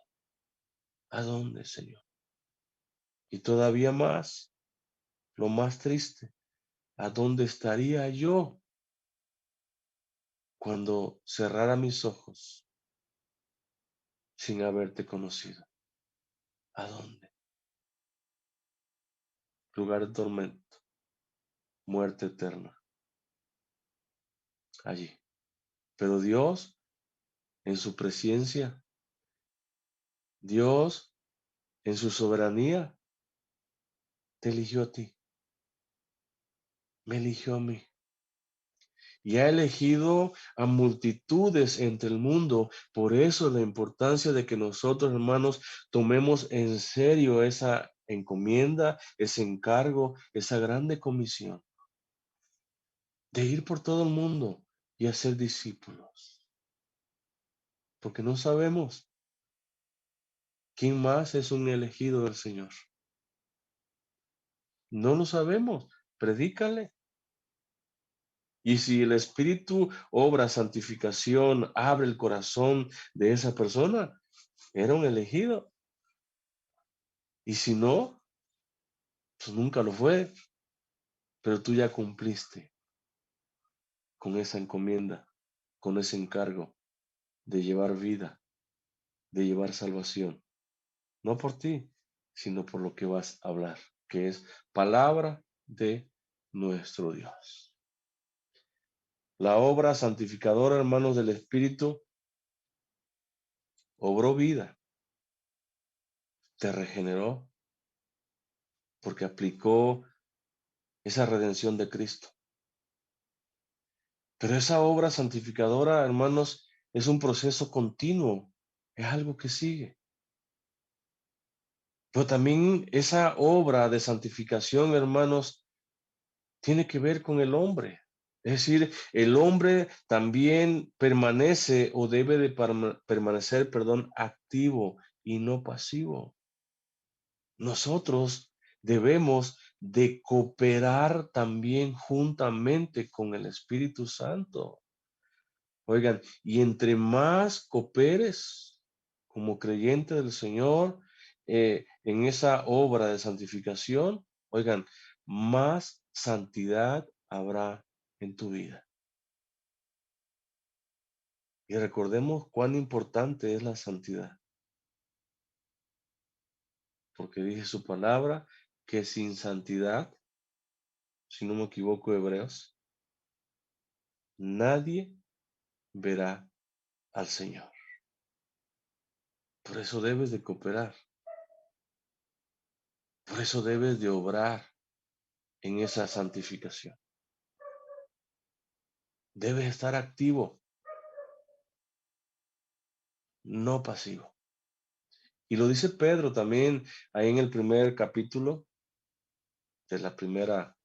¿A dónde, Señor? Y todavía más, lo más triste, ¿a dónde estaría yo cuando cerrara mis ojos sin haberte conocido? ¿A dónde? Lugar de tormento, muerte eterna, allí. Pero Dios, en su presencia, Dios, en su soberanía, te eligió a ti, me eligió a mí. Y ha elegido a multitudes entre el mundo. Por eso la importancia de que nosotros, hermanos, tomemos en serio esa encomienda, ese encargo, esa grande comisión de ir por todo el mundo y hacer discípulos. Porque no sabemos quién más es un elegido del Señor. No lo sabemos. Predícale. Y si el Espíritu obra santificación, abre el corazón de esa persona, era un elegido. Y si no, pues nunca lo fue. Pero tú ya cumpliste con esa encomienda, con ese encargo de llevar vida, de llevar salvación. No por ti, sino por lo que vas a hablar, que es palabra de nuestro Dios. La obra santificadora, hermanos del Espíritu, obró vida, te regeneró, porque aplicó esa redención de Cristo. Pero esa obra santificadora, hermanos, es un proceso continuo, es algo que sigue. Pero también esa obra de santificación, hermanos, tiene que ver con el hombre. Es decir, el hombre también permanece o debe de permanecer, perdón, activo y no pasivo. Nosotros debemos de cooperar también juntamente con el Espíritu Santo. Oigan, y entre más cooperes como creyente del Señor en esa obra de santificación, oigan, más santidad habrá en tu vida. Y recordemos cuán importante es la santidad, porque dice su palabra que sin santidad, si no me equivoco, Hebreos, nadie verá al Señor. Por eso debes de cooperar, por eso debes de obrar en esa santificación. Debes estar activo, no pasivo. Y lo dice Pedro también ahí en el primer capítulo de la primera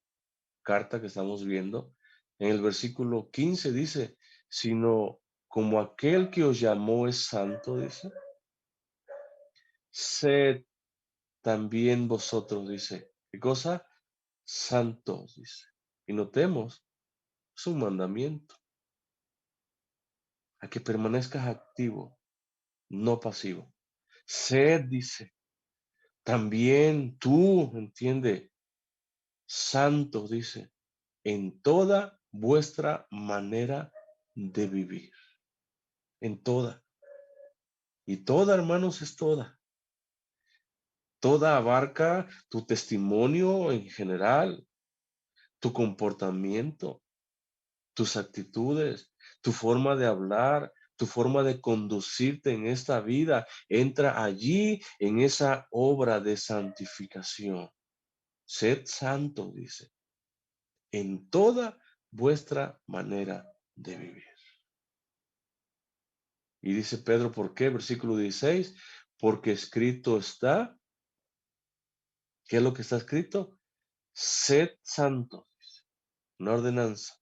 carta que estamos viendo. En el versículo 15 dice, sino como aquel que os llamó es santo, dice, sed también vosotros, dice. ¿Qué cosa? Santos, dice. Y notemos, es un mandamiento, a que permanezcas activo, no pasivo. Sed, dice, también tú, entiende, santos, dice, en toda vuestra manera de vivir, en toda. Y toda, hermanos, es toda. Toda abarca tu testimonio en general, tu comportamiento, tus actitudes, tu forma de hablar, tu forma de conducirte en esta vida. Entra allí en esa obra de santificación. Sed santo, dice, en toda vuestra manera de vivir. Y dice Pedro, ¿por qué? Versículo 16, porque escrito está, ¿qué es lo que está escrito? Sed santos, una ordenanza,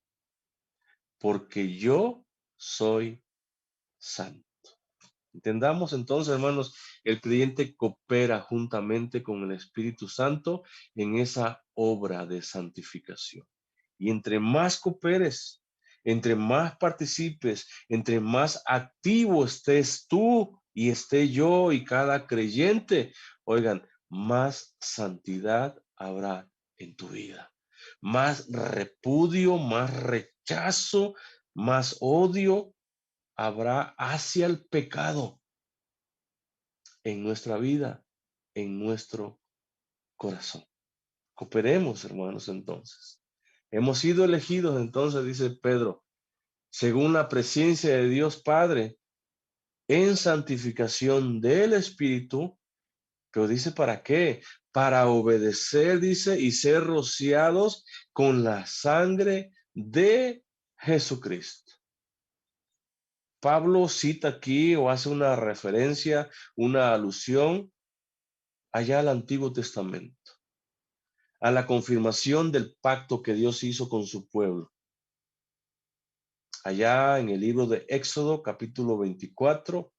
porque yo soy santo. Entendamos entonces, hermanos, el creyente coopera juntamente con el Espíritu Santo en esa obra de santificación. Y entre más cooperes, entre más participes, entre más activo estés tú y esté yo y cada creyente, oigan, más santidad habrá en tu vida. Más repudio, más rechazo, más odio habrá hacia el pecado en nuestra vida, en nuestro corazón. Cooperemos, hermanos, entonces. Hemos sido elegidos, entonces, dice Pedro, según la presencia de Dios Padre, en santificación del Espíritu, pero dice, ¿para qué? Para obedecer, dice, y ser rociados con la sangre de Jesucristo. Pablo cita aquí o hace una referencia, una alusión allá al Antiguo Testamento, a la confirmación del pacto que Dios hizo con su pueblo. Allá en el libro de Éxodo, capítulo 24,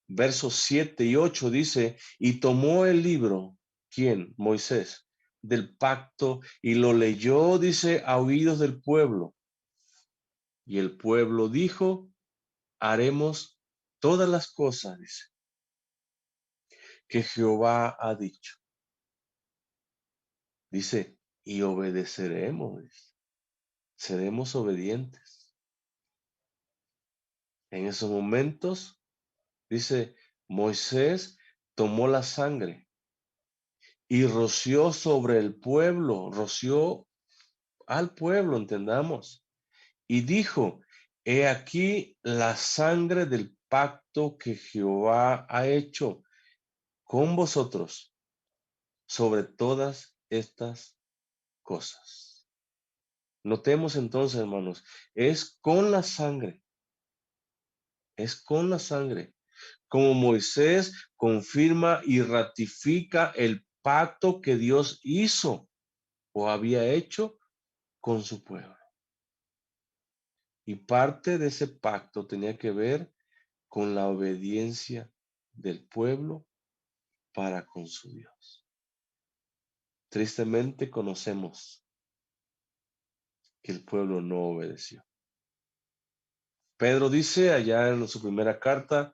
versos 7 y 8 dice, y tomó el libro, ¿quién? Moisés, del pacto y lo leyó, dice, a oídos del pueblo. Y el pueblo dijo, haremos todas las cosas, dice, que Jehová ha dicho. Dice, y obedeceremos, dice, seremos obedientes. En esos momentos, dice, Moisés tomó la sangre y roció sobre el pueblo, roció al pueblo, entendamos, y dijo, he aquí la sangre del pacto que Jehová ha hecho con vosotros sobre todas estas cosas. Notemos entonces, hermanos, es con la sangre, es con la sangre, como Moisés confirma y ratifica el pacto que Dios hizo o había hecho con su pueblo. Y parte de ese pacto tenía que ver con la obediencia del pueblo para con su Dios. Tristemente conocemos que el pueblo no obedeció. Pedro dice allá en su primera carta,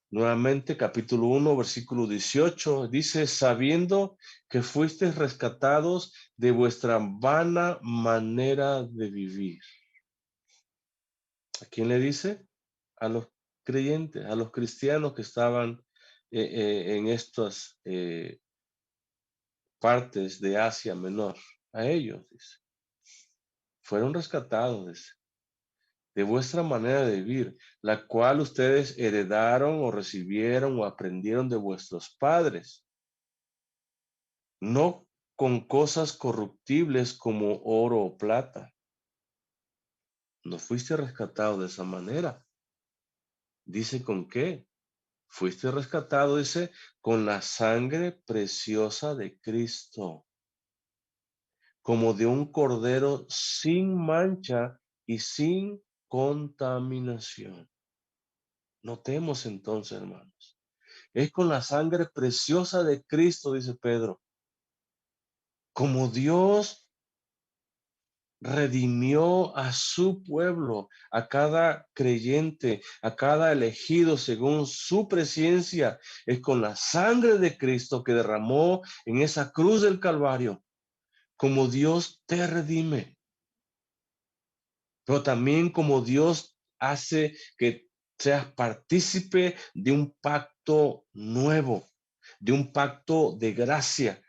nuevamente, capítulo 1, versículo 18, dice, sabiendo que fuisteis rescatados de vuestra vana manera de vivir. ¿A quién le dice? A los creyentes, a los cristianos que estaban en estas partes de Asia Menor. A ellos, dice. Fueron rescatados, dice, de vuestra manera de vivir, la cual ustedes heredaron o recibieron o aprendieron de vuestros padres, no con cosas corruptibles como oro o plata. No fuiste rescatado de esa manera. Dice con qué. Fuiste rescatado, dice, con la sangre preciosa de Cristo, como de un cordero sin mancha y sin contaminación. Notemos entonces, hermanos, es con la sangre preciosa de Cristo, dice Pedro, como Dios redimió a su pueblo, a cada creyente, a cada elegido según su presencia. Es con la sangre de Cristo que derramó en esa cruz del Calvario, como Dios te redime, pero también como Dios hace que seas partícipe de un pacto nuevo, de un pacto de gracia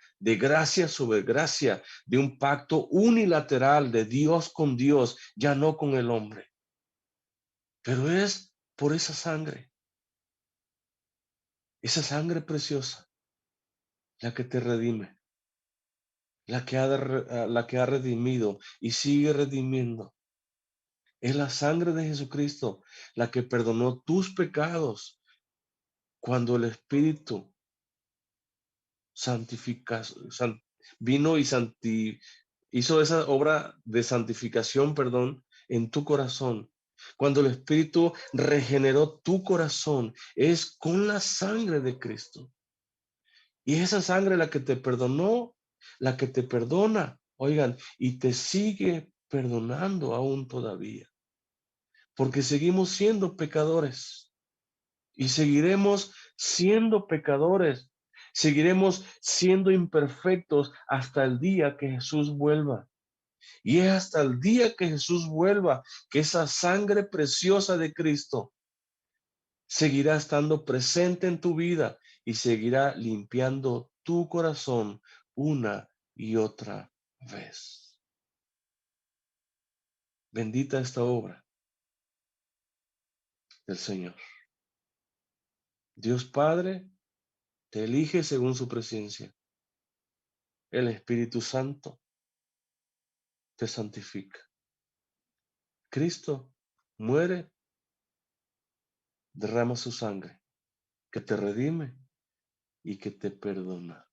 sobre gracia, de un pacto unilateral de Dios con Dios, ya no con el hombre. Pero es por esa sangre preciosa, la que te redime, la que ha redimido y sigue redimiendo. Es la sangre de Jesucristo la que perdonó tus pecados cuando el Espíritu santifica, vino y hizo esa obra de santificación, perdón, en tu corazón. Cuando el Espíritu regeneró tu corazón, es con la sangre de Cristo. Y esa sangre la que te perdonó, la que te perdona, oigan, y te sigue perdonando aún todavía. Porque seguimos siendo pecadores. Y seguiremos siendo pecadores, seguiremos siendo imperfectos hasta el día que Jesús vuelva. Y es hasta el día que Jesús vuelva que esa sangre preciosa de Cristo seguirá estando presente en tu vida y seguirá limpiando tu corazón una y otra vez. Bendita esta obra del Señor. Dios Padre te elige según su presencia. El Espíritu Santo te santifica. Cristo muere, derrama su sangre, que te redime y que te perdona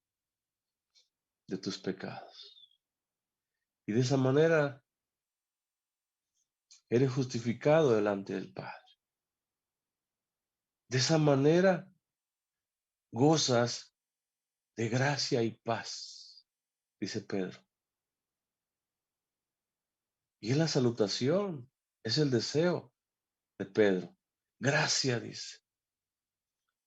de tus pecados. Y de esa manera eres justificado delante del Padre. De esa manera gozas de gracia y paz, dice Pedro. Y es la salutación, es el deseo de Pedro. Gracia, dice.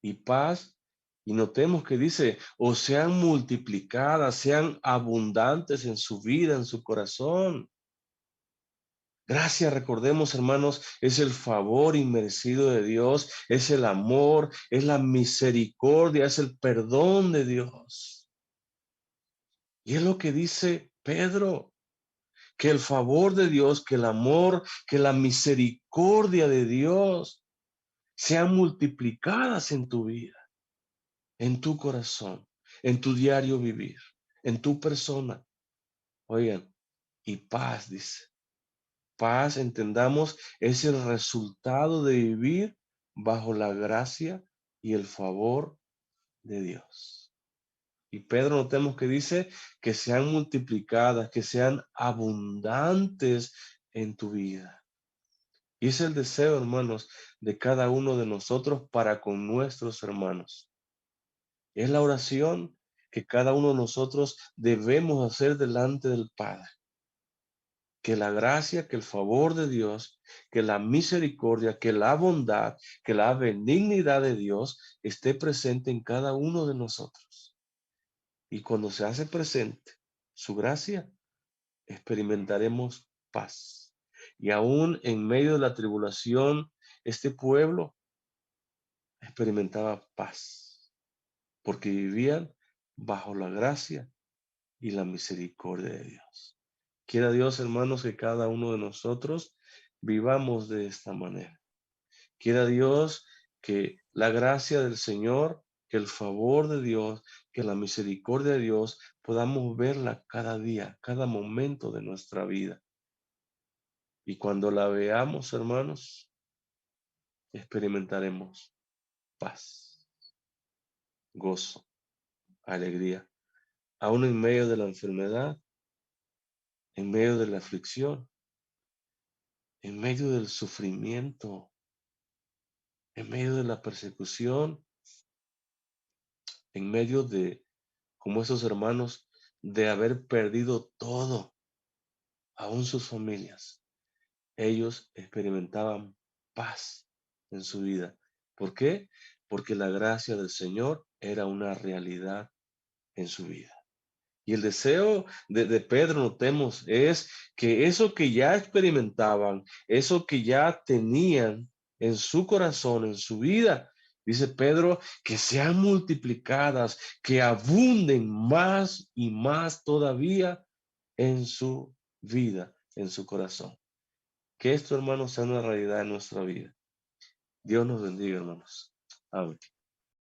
Y paz. Y notemos que dice, o sean multiplicadas, sean abundantes en su vida, en su corazón. Gracias, recordemos, hermanos, es el favor inmerecido de Dios, es el amor, es la misericordia, es el perdón de Dios. Y es lo que dice Pedro, que el favor de Dios, que el amor, que la misericordia de Dios sean multiplicadas en tu vida, en tu corazón, en tu diario vivir, en tu persona. Oigan, y paz, dice. Paz, entendamos, es el resultado de vivir bajo la gracia y el favor de Dios. Y Pedro notemos que dice que sean multiplicadas, que sean abundantes en tu vida. Y es el deseo, hermanos, de cada uno de nosotros para con nuestros hermanos. Es la oración que cada uno de nosotros debemos hacer delante del Padre. que la gracia, que el favor de Dios, que la misericordia, que la bondad, que la benignidad de Dios esté presente en cada uno de nosotros. Y cuando se hace presente su gracia, experimentaremos paz. Y aún en medio de la tribulación, este pueblo experimentaba paz, porque vivían bajo la gracia y la misericordia de Dios. Quiera Dios, hermanos, que cada uno de nosotros vivamos de esta manera. Quiera Dios que la gracia del Señor, que el favor de Dios, que la misericordia de Dios, podamos verla cada día, cada momento de nuestra vida. Y cuando la veamos, hermanos, experimentaremos paz, gozo, alegría, aún en medio de la enfermedad, en medio de la aflicción, en medio del sufrimiento, en medio de la persecución, en medio de, como esos hermanos, de haber perdido todo, aún sus familias. Ellos experimentaban paz en su vida. ¿Por qué? Porque la gracia del Señor era una realidad en su vida. Y el deseo de Pedro, notemos, es que eso que ya experimentaban, eso que ya tenían en su corazón, en su vida, dice Pedro, que sean multiplicadas, que abunden más y más todavía en su vida, en su corazón. Que esto, hermanos, sea una realidad en nuestra vida. Dios nos bendiga, hermanos. Amén.